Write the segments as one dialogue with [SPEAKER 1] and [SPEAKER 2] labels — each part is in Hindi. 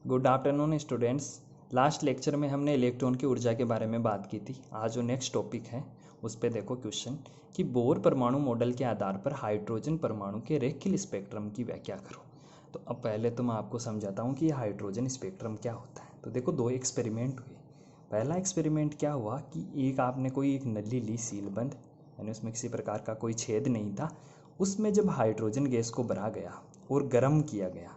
[SPEAKER 1] Good afternoon students. Last lecture में हमने इलेक्ट्रॉन की ऊर्जा के बारे में बात की थी। आज जो नेक्स्ट टॉपिक है उस पर देखो क्वेश्चन कि बोर परमाणु मॉडल के आधार पर हाइड्रोजन परमाणु के रेखीय स्पेक्ट्रम की व्याख्या करो। तो अब पहले तो मैं आपको समझाता हूँ कि हाइड्रोजन स्पेक्ट्रम क्या होता है। तो देखो दो एक्सपेरिमेंट हुए। पहला एक्सपेरिमेंट क्या हुआ कि एक आपने कोई एक नली ली सीलबंद, यानी उसमें किसी प्रकार का कोई छेद नहीं था। उसमें जब हाइड्रोजन गैस को भरा गया और गर्म किया गया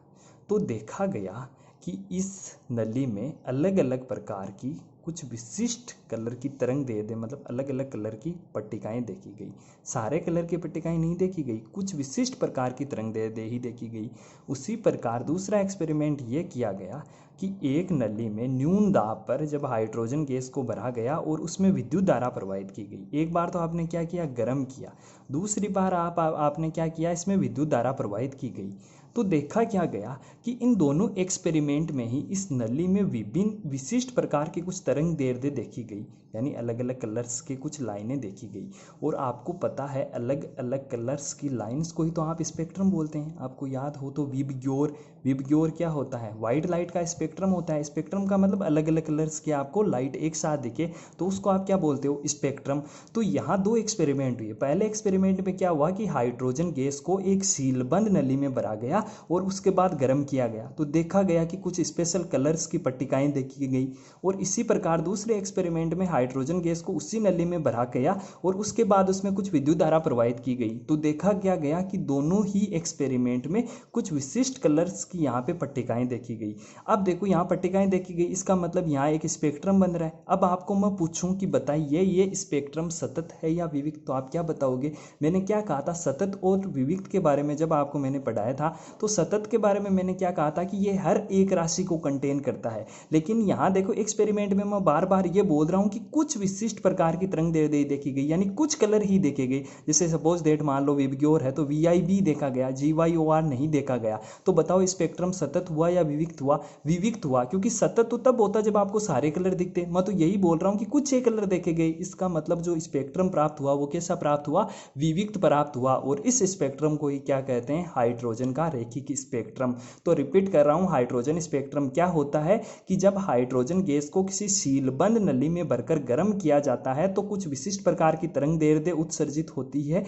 [SPEAKER 1] तो देखा गया कि इस नली में अलग अलग प्रकार की कुछ विशिष्ट कलर की तरंग दे मतलब अलग अलग कलर की पट्टिकाएं देखी गई। सारे कलर की पट्टिकाएं नहीं देखी गई, कुछ विशिष्ट प्रकार की तरंग दे ही देखी गई। उसी प्रकार दूसरा एक्सपेरिमेंट ये किया गया कि एक नली में न्यून दाब पर जब हाइड्रोजन गैस को भरा गया और उसमें विद्युत धारा प्रवाहित की गई। एक बार तो आपने क्या किया, गर्म किया। दूसरी बार आपने क्या किया, इसमें विद्युत धारा प्रवाहित की गई। तो देखा क्या गया कि इन दोनों एक्सपेरिमेंट में ही इस नली में विभिन्न विशिष्ट प्रकार की कुछ तरंग दैर्ध्य देखी गई, यानी अलग अलग कलर्स की कुछ लाइनें देखी गई। और आपको पता है अलग अलग कलर्स की लाइंस को ही तो आप स्पेक्ट्रम बोलते हैं। आपको याद हो तो विबग्योर क्या होता है, वाइट लाइट का स्पेक्ट्रम होता है। स्पेक्ट्रम का मतलब अलग अलग कलर्स की आपको लाइट एक साथ दिखे तो उसको आप क्या बोलते हो, स्पेक्ट्रम। तो यहाँ दो एक्सपेरिमेंट हुए। पहले एक्सपेरिमेंट में क्या हुआ कि हाइड्रोजन गैस को एक सीलबंद नली में भरा गया और उसके बाद गर्म किया गया तो देखा गया कि कुछ स्पेशल कलर्स की पट्टिकाएं देखी गई। और इसी प्रकार दूसरे एक्सपेरिमेंट में हाइड्रोजन गैस को उसी नली में भरा गया और उसके बाद उसमें कुछ विद्युत धारा प्रवाहित की गई तो देखा क्या गया कि दोनों ही एक्सपेरिमेंट में कुछ विशिष्ट कलर्स की यहाँ पे पट्टिकाएं देखी गई। अब देखो यहाँ पट्टिकाएं देखी गई, इसका मतलब यहाँ एक स्पेक्ट्रम बन रहा है। अब आपको मैं पूछूं कि बताइए ये स्पेक्ट्रम सतत है या विविक्त, तो आप क्या बताओगे। मैंने क्या कहा था, सतत और विविक्त के बारे में जब आपको मैंने पढ़ाया था तो सतत के बारे में मैंने क्या कहा था कि ये हर एक राशि को कंटेन करता है। लेकिन यहाँ देखो एक्सपेरिमेंट में मैं बार बार ये बोल रहा हूँ कि कुछ विशिष्ट प्रकार की तरंग देखी गई, यानी कुछ कलर ही देखे गए। जैसे सपोज डेट मान लो विबग्योर है तो VIB देखा गया, GYOR नहीं देखा गया। तो बताओ स्पेक्ट्रम सतत हुआ या विविक्त हुआ। विविक्त हुआ, क्योंकि सतत तो तब होता जब आपको सारे कलर दिखते। मैं तो यही बोल रहा हूँ कि कुछ एक कलर देखे गए, इसका मतलब जो स्पेक्ट्रम प्राप्त हुआ वो कैसा प्राप्त हुआ, विविक्त प्राप्त हुआ। और इस स्पेक्ट्रम को ही क्या कहते हैं, हाइड्रोजन का रेखिक स्पेक्ट्रम। तो रिपीट कर रहा हूं, हाइड्रोजन स्पेक्ट्रम क्या होता है कि जब हाइड्रोजन गैस को किसी सीलबंद नली में भरकर गर्म किया जाता है तो कुछ विशिष्ट प्रकार की तरंग दैर्ध्य उत्सर्जित होती है।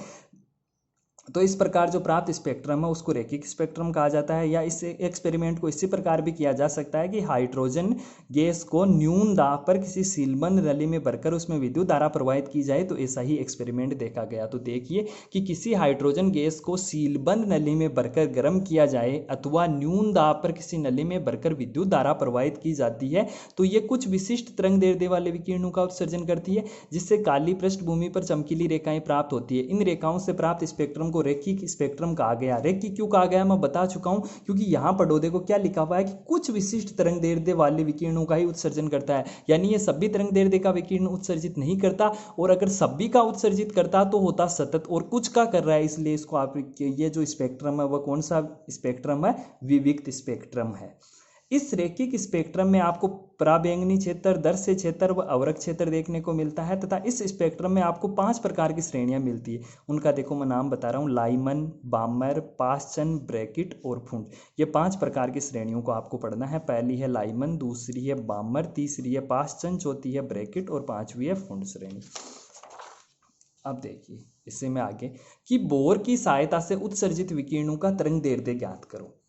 [SPEAKER 1] तो इस प्रकार जो प्राप्त स्पेक्ट्रम है उसको रेखिक स्पेक्ट्रम कहा जाता है। या इस एक्सपेरिमेंट को इसी प्रकार भी किया जा सकता है कि हाइड्रोजन गैस को न्यून दाब पर किसी सीलबंद नली में भरकर उसमें विद्युत धारा प्रवाहित की जाए, तो ऐसा ही एक्सपेरिमेंट देखा गया। तो देखिए कि किसी हाइड्रोजन गैस को सीलबंद नली में भरकर गर्म किया जाए अथवा न्यून दाब पर किसी नली में भरकर विद्युत धारा प्रवाहित की जाती है तो ये कुछ विशिष्ट तरंग दैर्ध्य वाले विकिरणों का उत्सर्जन करती है, जिससे काली पृष्ठभूमि पर चमकीली रेखाएं प्राप्त होती है। इन रेखाओं से प्राप्त स्पेक्ट्रम को रेखिक स्पेक्ट्रम कहा गया। रेखिक क्यों कहा गया मैं बता चुका हूं, क्योंकि यहां पढ़ो देखो क्या लिखा हुआ है कि कुछ विशिष्ट तरंग दैर्ध्य वाले विकिरणों का ही उत्सर्जन करता है, यानी ये सभी तरंग दैर्ध्य का विकिरण उत्सर्जित नहीं करता। और अगर सभी का उत्सर्जित करता तो होता सतत, और कुछ का कर रहा है, इसलिए इसको आप ये जो स्पेक्ट्रम है वह कौन सा स्पेक्ट्रम है, विविक्त स्पेक्ट्रम है। इस रेखिक स्पेक्ट्रम में आपको पराबैंगनी क्षेत्र, दर्श्य क्षेत्र व अवरक क्षेत्र देखने को मिलता है तथा इस स्पेक्ट्रम में आपको 5 प्रकार की श्रेणियां मिलती है। उनका देखो मैं नाम बता रहा हूँ, लाइमन, बामर, पासचन, ब्रैकेट और फुंड। ये 5 प्रकार की श्रेणियों को आपको पढ़ना है। पहली है लाइमन, दूसरी है बामर, तीसरी है पासचन, चौथी है ब्रैकेट और पांचवी है फुंड श्रेणी। अब देखिए इससे में आगे कि बोर की सहायता से उत्सर्जित विकिरणों का तरंग दैर्ध्य ज्ञात करो।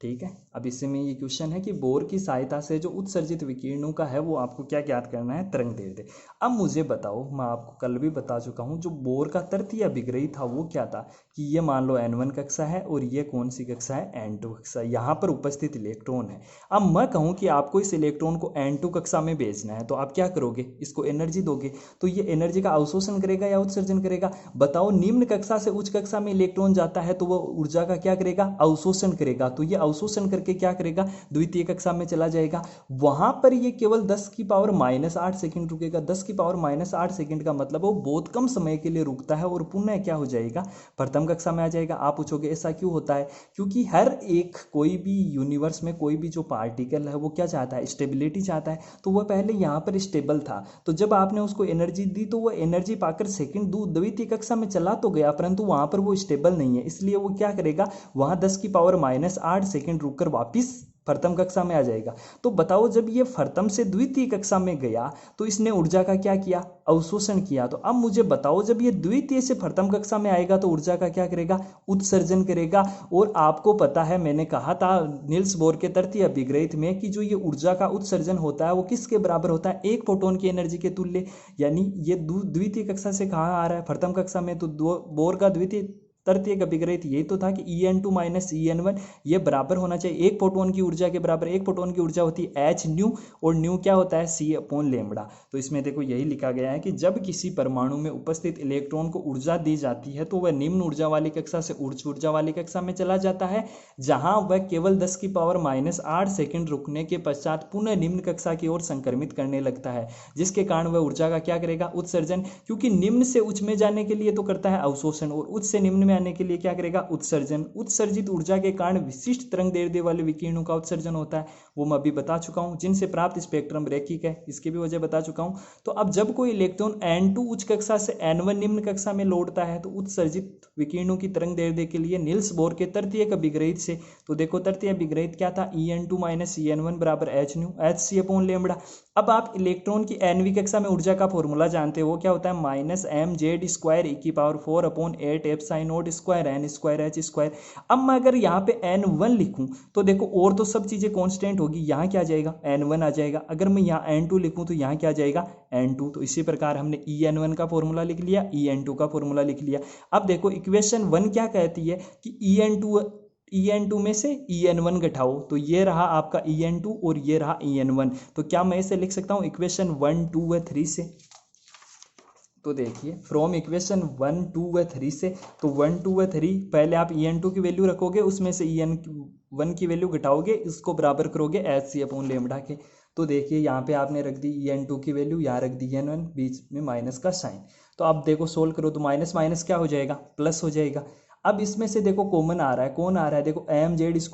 [SPEAKER 1] ठीक है, अब इससे में ये क्वेश्चन है कि बोर की सहायता से जो उत्सर्जित विकिरणों का है वो आपको क्या ज्ञात करना है, तरंग दैर्ध्य। अब मुझे बताओ, मैं आपको कल भी बता चुका हूँ, जो बोर का तृतीय अभिग्रही था वो क्या था कि ये मान लो N1 कक्षा है और ये कौन सी कक्षा है, N2 कक्षा। यहाँ पर उपस्थित इलेक्ट्रॉन है। अब मैं कहूँ कि आपको इस इलेक्ट्रॉन को N2 कक्षा में भेजना है तो आप क्या करोगे, इसको एनर्जी दोगे। तो ये एनर्जी का अवशोषण करेगा या उत्सर्जन करेगा, बताओ। निम्न कक्षा से उच्च कक्षा में इलेक्ट्रॉन जाता है तो वह ऊर्जा का क्या करेगा, अवशोषण करेगा। तो ये अवशोषण करके क्या करेगा, द्वितीय कक्षा में चला जाएगा। वहां पर ये केवल 10 की पावर -8 सेकंड रुकेगा। 10 की पावर -8 सेकंड का मतलब वो बहुत कम समय के लिए रुकता है और पुनः क्या हो जाएगा, प्रथम कक्षा में आ जाएगा। आप पूछोगे ऐसा क्यों होता है, क्योंकि हर एक कोई भी यूनिवर्स में कोई भी जो पार्टिकल है वो क्या चाहता है, स्टेबिलिटी चाहता है। तो वह पहले यहाँ पर स्टेबल था, तो जब आपने उसको एनर्जी दी तो वह एनर्जी पाकर सेकंड द्वितीय कक्षा में चला तो गया, परंतु वहां पर वो स्टेबल नहीं है, इसलिए वो क्या करेगा, वहां 10 की पावर -8 सेकंड रुककर वापिस प्रथम कक्षा में आ जाएगा। तो बताओ जब ये प्रथम से द्वितीय कक्षा में गया तो इसने ऊर्जा का क्या किया, अवशोषण किया। तो अब मुझे बताओ जब ये द्वितीय से प्रथम कक्षा में आएगा तो ऊर्जा का क्या करेगा, उत्सर्जन करेगा। और आपको पता है मैंने कहा था नील्स बोर के तृतीय अभिग्रहित में कि जो ये ऊर्जा का उत्सर्जन होता है वो किसके बराबर होता है, एक फोटोन की एनर्जी के तुल्य। यानी ये द्वितीय कक्षा से कहाँ आ रहा है, प्रथम कक्षा में। तो बोर का द्वितीय तृतीय अभिग्रहित यही तो था कि En2 माइनस En1 ये बराबर होना चाहिए एक फोटोन की ऊर्जा के बराबर। एक फोटोन की ऊर्जा होती है h न्यू और न्यू क्या होता है c/λ। तो इसमें देखो यही लिखा गया है कि जब किसी परमाणु में उपस्थित इलेक्ट्रॉन को ऊर्जा दी जाती है तो वह निम्न ऊर्जा वाली कक्षा से उच्च ऊर्जा वाली कक्षा में चला जाता है, जहां वह केवल 10⁻⁸ सेकंड रुकने के पश्चात पुनः निम्न कक्षा की ओर संक्रमित करने लगता है, जिसके कारण वह ऊर्जा का क्या करेगा, उत्सर्जन। क्योंकि निम्न से उच्च में जाने के लिए तो करता है अवशोषण और उच्च से निम्न में आने के लिए क्या करेगा, उत्सर्जन। उत्सर्जित ऊर्जा के कारण विशिष्ट तरंग दैर्ध्य वाले विकिरणों का उत्सर्जन होता है, वो मैं अभी बता चुका हूं। जिनसे प्राप्त स्पेक्ट्रम रैखिक है, इसकी भी वजह बता चुका हूं। तो अब जब कोई इलेक्ट्रॉन N2 उच्च कक्षा से N1 निम्न कक्षा में लौटता है तो उत्सर्जित विकिरणों की तरंग दैर्ध्य के लिए नील्स बोर के तृतीयक अभिग्रहित से, तो देखो तृतीय अभिग्रहित क्या था, En2 माइनस En1 बराबर h न्यू hc/λ। अब आप इलेक्ट्रॉन की nवीं कक्षा में ऊर्जा का फॉर्मूला जानते हो, क्या होता है -mz²e⁴ अब मैं अगर यहाँ पे n1 लिखूं तो देखो और तो सब चीजें कांस्टेंट होगी, यहाँ क्या आ जाएगा, n1 आ जाएगा। अगर मैं यहाँ n2 लिखूं तो यहाँ क्या आ जाएगा, n2। तो इसी प्रकार हमने En1 का फॉर्मूला लिख लिया, En2 का फॉर्मूला लिख लिया। अब देखो इक्वेशन 1 क्या कहती है कि En2 में से En1 घटाओ, तो ये रहा आपका En2 और ये रहा En1। तो क्या मैं इसे लिख सकता हूं इक्वेशन 1, 2 व 3 से। तो देखिए फ्रॉम इक्वेशन 1, 2 व 3 से, तो 1, 2 व 3 पहले आप En2 की वैल्यू रखोगे, उसमें से En1 की वैल्यू घटाओगे, इसको बराबर करोगे hc/λ के। तो देखिए यहाँ पे आपने रख दी En2 की वैल्यू, यहाँ रख दी En1, बीच में माइनस का साइन। तो आप देखो सोल्व करो तो माइनस माइनस क्या हो जाएगा, प्लस हो जाएगा। अब इसमें से देखो कॉमन आ रहा है, कौन आ रहा है, देखो mz² mz²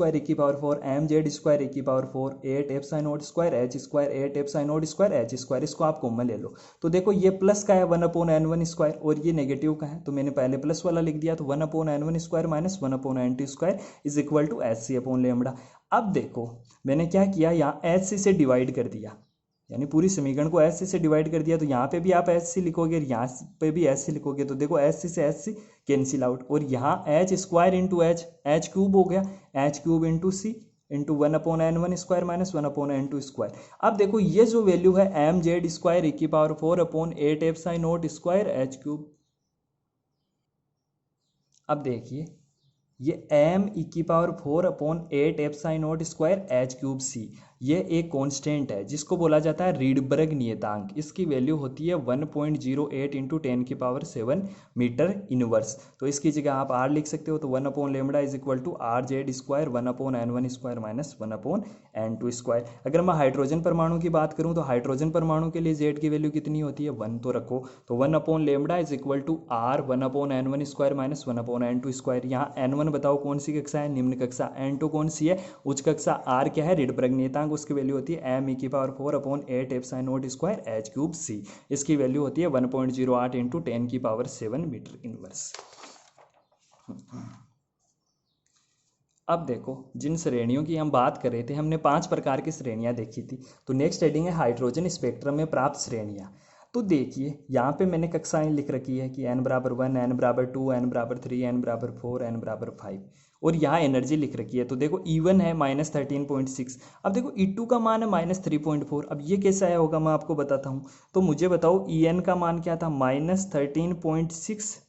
[SPEAKER 1] 8f² इसको आप कॉमन ले लो। तो देखो ये प्लस का है 1/n1² और ये नेगेटिव का है, तो मैंने पहले प्लस वाला लिख दिया। तो 1/n1² minus 1/n2² is equal to hc/λ। अब देखो मैंने क्या किया, यहाँ hc से डिवाइड कर दिया, यानी पूरी समीकरण को hc से डिवाइड कर दिया। तो यहाँ पे भी आप hc लिखोगे, यहाँ पे भी hc लिखोगे, तो देखो hc से hc कैंसिल आउट, और यहाँ h² इंटू h क्यूब हो गया, h cube into c into 1/n1² minus 1/n2²। अब देखो ये जो वैल्यू है mz² e⁴ 8f² अब देखिए ये m⁴ 8f² ये एक कांस्टेंट है जिसको बोला जाता है रीडबर्ग नियतांक। इसकी वैल्यू होती है 1.08 इंटू 10⁷ मीटर इनवर्स। तो इसकी जगह आप r लिख सकते हो, तो 1/λ is equal to rz² 1/n1² minus 1/n2²। अगर मैं हाइड्रोजन परमाणु की बात करूं तो हाइड्रोजन परमाणु के लिए z की वैल्यू कितनी होती है, 1 तो रखो। तो 1/λ is equal to r 1/n1² minus 1/n2²। यहाँ n1 बताओ कौन सी कक्षा है, निम्न कक्षा। n2 कौन सी है, उच्च कक्षा। r क्या है, रीडबर्ग नियतांक, उसकी वैल्यू होती है m⁴ 8f² h³ इसकी वैल्यू होती है 1.08 इंटू 10⁷ मीटर इनवर्स। अब देखो जिन श्रेणियों की हम बात कर रहे थे, हमने 5 प्रकार की श्रेणियां देखी थी। तो नेक्स्ट हेडिंग है हाइड्रोजन स्पेक्ट्रम में प्राप्त श्रेणियां। तो देखिए यहाँ पे मैंने कक्षाएं लिख रखी है कि n=1, n=2, n=3, n=4, n=5 और यहाँ एनर्जी लिख रखी है। तो देखो E1 है -13.6, अब देखो E2 का मान है -3.4। अब ये कैसा है होगा मैं आपको बताता हूँ। तो मुझे बताओ En का मान क्या था, -13.6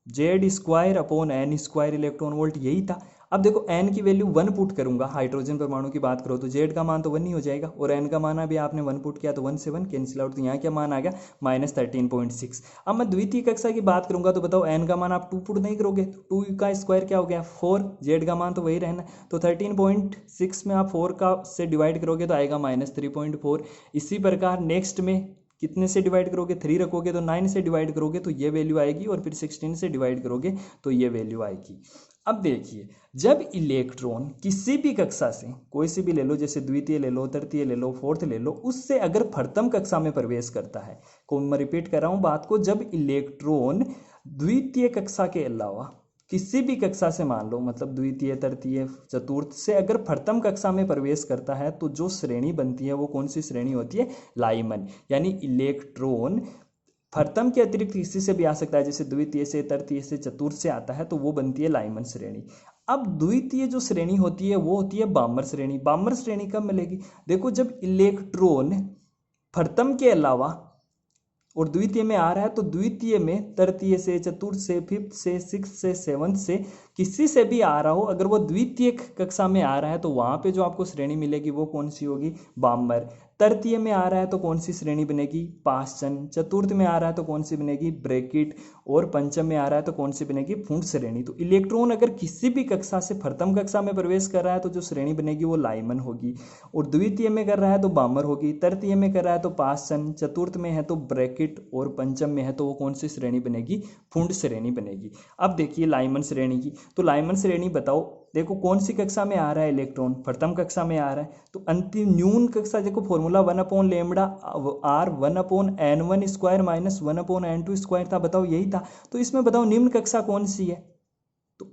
[SPEAKER 1] Z² इलेक्ट्रॉन वोल्ट, यही था। अब देखो n की वैल्यू 1 पुट करूंगा, हाइड्रोजन परमाणु की बात करो तो z का मान तो 1 ही हो जाएगा, और n का मान अभी आपने 1 पुट किया तो 1 से 1 कैंसिल आउट। तो यहाँ क्या मान आ गया, -13.6। अब मैं द्वितीय कक्षा की बात करूंगा तो बताओ n का मान आप 2 पुट नहीं करोगे, 2 का स्क्वायर क्या हो गया 4, z का मान तो वही रहना। तो 13.6 में आप 4 का से डिवाइड करोगे तो आएगा -3.4। इसी प्रकार नेक्स्ट में कितने से डिवाइड करोगे, 3 रखोगे तो 9 से डिवाइड करोगे तो ये वैल्यू आएगी, और फिर 16 से डिवाइड करोगे तो ये वैल्यू आएगी। अब देखिए जब इलेक्ट्रॉन किसी भी कक्षा से, कोई सी भी ले लो, जैसे द्वितीय ले लो, तृतीय ले लो, फोर्थ ले लो, उससे अगर प्रथम कक्षा में प्रवेश करता है, को मैं रिपीट कर रहा हूं बात को, जब इलेक्ट्रॉन द्वितीय कक्षा के अलावा किसी भी कक्षा से मान लो, मतलब द्वितीय, तृतीय, चतुर्थ से अगर प्रथम कक्षा में प्रवेश करता है तो जो श्रेणी बनती है वो कौन सी श्रेणी होती है? लाइमन। यानी इलेक्ट्रॉन प्रथम के अतिरिक्त किसी से भी आ सकता है, जैसे द्वितीय से, तृतीय से, चतुर्थ से आता है तो वो बनती है लाइमन श्रेणी। अब द्वितीय जो श्रेणी होती है वो होती है बामर श्रेणी। बामर श्रेणी कब मिलेगी? देखो, जब इलेक्ट्रॉन प्रथम के अलावा और द्वितीय में आ रहा है तो द्वितीय में तृतीय से, चतुर्थ से, फिफ्थ से, सिक्स से, सेवंथ से किसी से भी आ रहा हो, अगर वो द्वितीय कक्षा में आ रहा है तो वहां पे जो आपको श्रेणी मिलेगी वो कौन सी होगी? बामर। तृतीय में आ रहा है तो कौन सी श्रेणी बनेगी? पाषाण। चतुर्थ में आ रहा है तो कौन सी बनेगी? ब्रैकेट। और पंचम में आ रहा है तो कौन सी बनेगी? पुंड श्रेणी। तो इलेक्ट्रॉन अगर किसी भी कक्षा से प्रथम कक्षा में प्रवेश कर रहा है तो जो श्रेणी बनेगी वो लाइमन होगी, और द्वितीय में कर रहा है तो बामर होगी, तृतीय में कर रहा है तो पाषाण, चतुर्थ में है तो ब्रैकेट, और पंचम में है तो वो कौन सी श्रेणी बनेगी? पुंड श्रेणी बनेगी। अब देखिए लाइमन श्रेणी की, तो लाइमन श्रेणी बताओ, देखो कौन सी कक्षा में आ रहा है इलेक्ट्रॉन? प्रथम कक्षा में आ रहा है, तो अंतिम न्यून कक्षा, देखो formula 1/λ R 1/n1 square minus 1/n2 square था, बताओ यही था। तो इसमें बताओ निम्न कक्षा कौन सी है? तो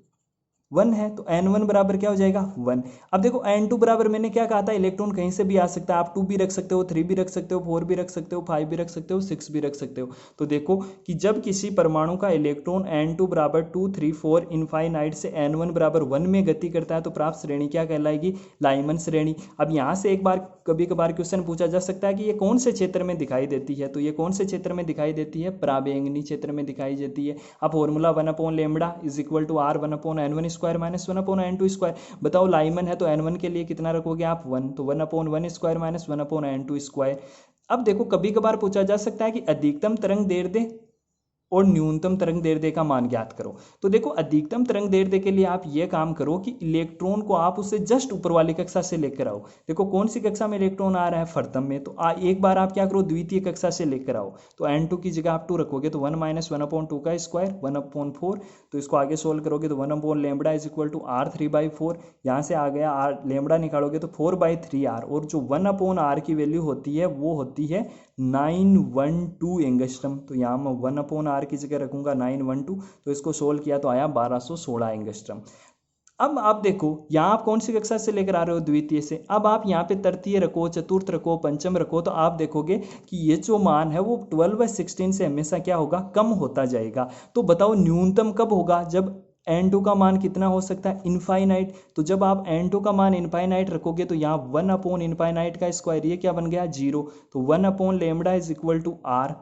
[SPEAKER 1] 1 है, तो n1 बराबर क्या हो जाएगा? 1। अब देखो n2 बराबर, मैंने क्या कहा था, इलेक्ट्रॉन कहीं से भी आ सकता है, आप 2 भी रख सकते हो, 3 भी रख सकते हो, 4 भी रख सकते हो, 5 भी रख सकते हो, 6 भी रख सकते हो। तो देखो कि जब किसी परमाणु का इलेक्ट्रॉन n2 बराबर 2, 3, 4 इनफाइनाइट से n1 बराबर 1 में गति करता है तो प्राप्त श्रेणी क्या कहलाएगी? लाइमन श्रेणी। अब यहाँ से एक बार कभी कभार क्वेश्चन पूछा जा सकता है कि ये कौन से क्षेत्र में दिखाई देती है? तो ये कौन से क्षेत्र में दिखाई देती है? पराबैंगनी क्षेत्र में दिखाई देती है। अब formula 1/λ is equal to R 1/n1 square minus 1/n2 square. बताओ लाइमन है तो n1 के लिए कितना रखोगे आप? 1, तो 1/1 स्क्वायर माइनस 1/n2 स्क्वायर। अब देखो कभी कभार पूछा जा सकता है कि अधिकतम तरंग दैर्ध्य और न्यूनतम तरंग दैर्ध्य का मान ज्ञात करो। तो देखो अधिकतम तरंग दैर्ध्य के लिए आप ये काम करो कि इलेक्ट्रॉन को आप उससे जस्ट ऊपर वाली कक्षा से लेकर आओ। देखो कौन सी कक्षा में इलेक्ट्रॉन आ रहा है? प्रथम में, तो एक बार आप क्या करो, द्वितीय कक्षा से लेकर आओ। तो n2 की जगह आप 2 रखोगे तो 1 माइनस 1/2 का स्क्वायर 1/4। तो इसको आगे सोल्व करोगे तो 1/λ इज इक्वल टू आर 3/4। यहाँ से आ गया आर, लेमड़ा निकालोगे तो 4/3r, और जो 1/r की वैल्यू होती है वो होती है 912 एंगस्ट्रम। तो यहाँ मैं 1/r की जगह रखूंगा 912, तो इसको सोल्व किया तो आया 1216 एंगस्ट्रम। अब आप देखो यहाँ आप कौन सी कक्षा से लेकर आ रहे हो? द्वितीय से। अब आप यहाँ पे तृतीय रखो, चतुर्थ रखो, पंचम रखो, तो आप देखोगे कि ये जो मान है वो 12/16 से हमेशा क्या होगा? कम होता जाएगा। तो बताओ न्यूनतम कब होगा? जब n2 का मान कितना हो सकता है? इनफाइनाइट। तो जब आप n2 का मान इनफाइनाइट रखोगे तो यहाँ 1/इनफाइनाइट का स्क्वायर, ये क्या बन गया? 0। तो 1/λ is equal to R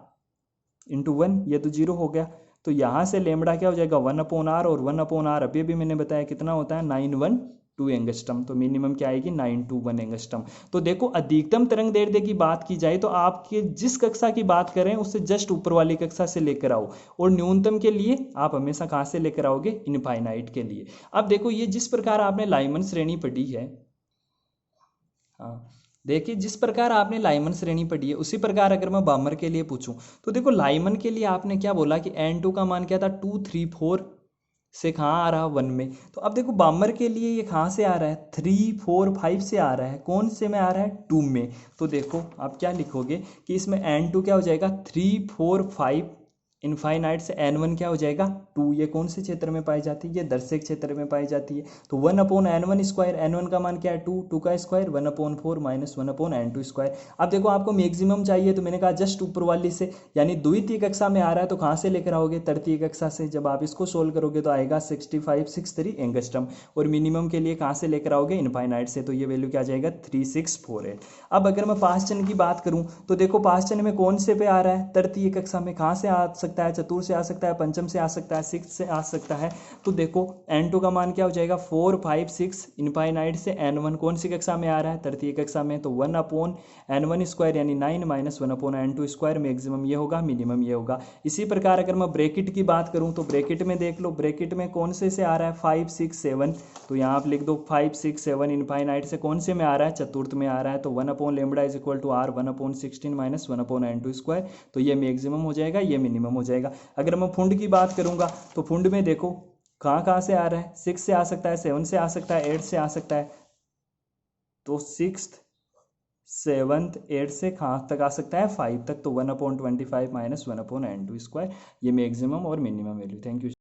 [SPEAKER 1] into 1, ये तो 0 हो गया। तो यहाँ से लेमड़ा क्या हो जाएगा? 1/r, और 1/r अभी भी मैंने बताया कितना होता है? 912 एंगस्ट्रम। तो मिनिमम क्या आएगी? 921 एंगस्ट्रम। तो देखो अधिकतम तरंग दैर्ध्य की बात की जाए तो आपके जिस कक्षा की बात करें उससे जस्ट ऊपर वाली कक्षा से लेकर आओ, और न्यूनतम के लिए आप हमेशा कहाँ से लेकर आओगे? इनफाइनाइट के लिए। अब देखो ये जिस प्रकार आपने लाइमन श्रेणी पढ़ी है, हाँ देखिए जिस प्रकार आपने लाइमन श्रेणी पढ़ी है उसी प्रकार अगर मैं बामर के लिए पूछूं तो देखो लाइमन के लिए आपने क्या बोला कि n2 का मान क्या था? 2, 3, 4 से कहाँ आ रहा? 1 में। तो अब देखो बामर के लिए ये कहाँ से आ रहा है? 3, 4, 5 से आ रहा है। कौन से में आ रहा है? 2 में। तो देखो आप क्या लिखोगे कि इसमें n2 क्या हो जाएगा? 3, 4, 5 इनफाइनाइट से n1 क्या हो जाएगा? 2। ये कौन से क्षेत्र में पाई जाती है? ये दर्शक क्षेत्र में पाई जाती है। तो 1/n1 स्क्वायर, n1 का मान क्या है? 2, 2 का स्क्वायर 1/4 माइनस 1/n2 स्क्वायर। अब देखो आपको मैक्सिमम चाहिए तो मैंने कहा जस्ट ऊपर वाली से, यानी द्वितीय कक्षा में आ रहा है तो कहाँ से लेकर आओगे? तृतीय कक्षा से। जब आप इसको सोल्व करोगे तो आएगा 6563 एंगस्ट्रम, और मिनिमम के लिए कहाँ से लेकर आओगे? इनफाइनाइट से। तो ये वैल्यू क्या आ जाएगा? 3648। अब अगर मैं पाषाण की बात करूँ तो देखो पाषाण में कौन से पे आ रहा है? तृतीय कक्षा में। कहाँ से आ सकता है? चतुर्थ से आ सकता है, पंचम से आ सकता है, सिक्स से आ सकता है। तो देखो n2 का मान क्या हो जाएगा? 4, 5, 6 इनफाइनाइट से n1 कौन सी कक्षा में आ रहा है? तृतीय कक्षा में। तो 1/n1 स्क्वायर यानी 9 माइनस 1/n2 स्क्वायर। मैक्सिमम ये होगा, मिनिमम ये होगा। इसी प्रकार अगर मैं ब्रैकेट की बात करूं तो ब्रैकेट में देख लो, ब्रैकेट में कौन से आ रहा है? 5, 6, 7। तो यहाँ आप लिख दो 5, 6, 7 इनफाइनाइट से कौन से में आ रहा है? चतुर्थ में आ रहा है। तो 1/λ is equal to R 1/16 minus 1/n2 square. तो ये मैक्सिमम हो जाएगा, ये मिनिमम हो जाएगा। अगर मैं फुंड की बात करूंगा तो फुंड में देखो कहाँ कहाँ से आ रहा है? 6 से आ सकता है, 7 से आ सकता है, 8 से आ सकता है। तो 6th, 7th, 8 से कहाँ तक आ सकता है? 5 तक। तो 1/25 माइनस 1/n2 स्क्वायर, ये मैक्सिमम और मिनिमम वैल्यू। Thank you.